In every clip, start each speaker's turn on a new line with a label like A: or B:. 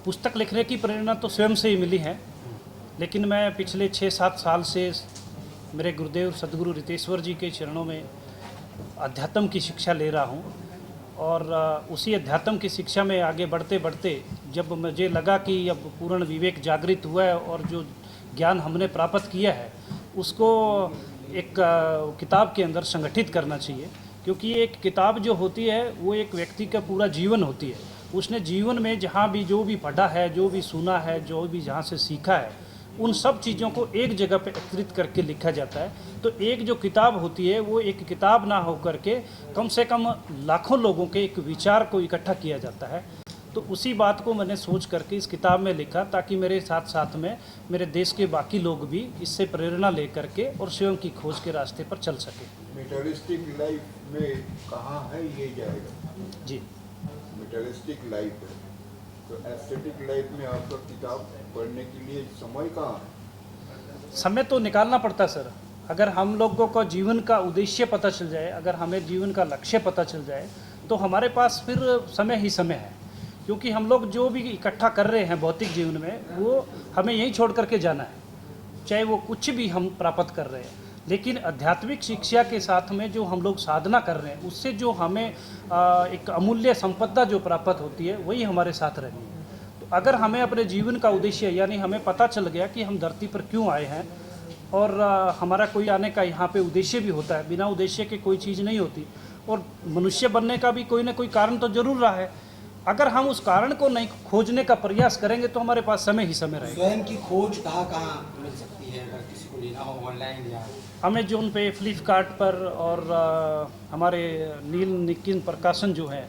A: पुस्तक लिखने की प्रेरणा तो स्वयं से ही मिली है, लेकिन मैं पिछले 6-7 साल से मेरे गुरुदेव सदगुरु रितेश्वर जी के चरणों में अध्यात्म की शिक्षा ले रहा हूँ। और उसी अध्यात्म की शिक्षा में आगे बढ़ते बढ़ते जब मुझे लगा कि अब पूर्ण विवेक जागृत हुआ है और जो ज्ञान हमने प्राप्त किया है उसको एक किताब के अंदर संगठित करना चाहिए, क्योंकि एक किताब जो होती है वो एक व्यक्ति का पूरा जीवन होती है। उसने जीवन में जहाँ भी जो भी पढ़ा है, जो भी सुना है, जो भी जहाँ से सीखा है, उन सब चीज़ों को एक जगह पे एकत्रित करके लिखा जाता है। तो एक जो किताब होती है वो एक किताब ना हो करके कम से कम लाखों लोगों के एक विचार को इकट्ठा किया जाता है। तो उसी बात को मैंने सोच करके इस किताब में लिखा, ताकि मेरे साथ साथ में मेरे देश के बाकी लोग भी इससे प्रेरणा ले करके और स्वयं की खोज के रास्ते पर चल सके।
B: मेटरिस्टिक लाइफ में कहाँ है ये जाएगा
A: जी,
B: मेटरिस्टिक लाइफ है, तो एस्थेटिक लाइफ में आपका किताब पढ़ने के लिए समय कहाँ है?
A: समय तो निकालना पड़ता है सर। अगर हम लोगों को जीवन का उद्देश्य पता चल जाए, अगर हमें जीवन का लक्ष्य पता चल जाए, तो हमारे पास फिर समय ही समय है। क्योंकि हम लोग जो भी इकट्ठा कर रहे हैं भौतिक जीवन में, वो हमें यहीं छोड़ करके जाना है, चाहे वो कुछ भी हम प्राप्त कर रहे हैं। लेकिन आध्यात्मिक शिक्षा के साथ में जो हम लोग साधना कर रहे हैं, उससे जो हमें एक अमूल्य संपदा जो प्राप्त होती है, वही हमारे साथ रहनी है। तो अगर हमें अपने जीवन का उद्देश्य, यानी हमें पता चल गया कि हम धरती पर क्यों आए हैं और हमारा कोई आने का यहाँ पे उद्देश्य भी होता है, बिना उद्देश्य के कोई चीज़ नहीं होती, और मनुष्य बनने का भी कोई ना कोई कारण तो जरूर रहा है। अगर हम उस कारण को नहीं खोजने का प्रयास करेंगे तो हमारे पास समय ही समय रहेगा।
C: स्वयं की खोज कहाँ कहाँ मिल सकती है, अगर किसी को लेना हो ऑनलाइन या
A: अमेजोन पे, फ्लिपकार्ट पर, और हमारे नील निकिन प्रकाशन जो है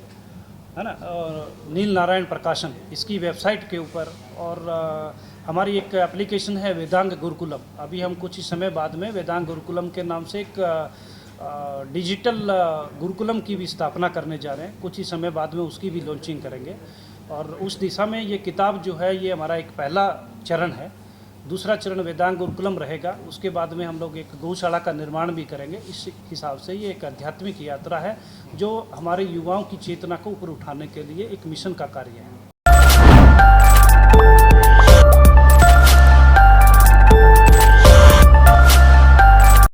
A: ना, और नील नारायण प्रकाशन, इसकी वेबसाइट के ऊपर, और हमारी एक एप्लीकेशन है वेदांग गुरुकुलम। अभी हम कुछ ही समय बाद में वेदांग गुरुकुलम के नाम से एक डिजिटल गुरुकुलम की भी स्थापना करने जा रहे हैं। कुछ ही समय बाद में उसकी भी लॉन्चिंग करेंगे, और उस दिशा में ये किताब जो है ये हमारा एक पहला चरण है। दूसरा चरण वेदांग गुरुकुलम रहेगा, उसके बाद में हम लोग एक गौशाला का निर्माण भी करेंगे। इस हिसाब से ये एक आध्यात्मिक यात्रा है जो हमारे युवाओं की चेतना को ऊपर उठाने के लिए एक मिशन का कार्य है।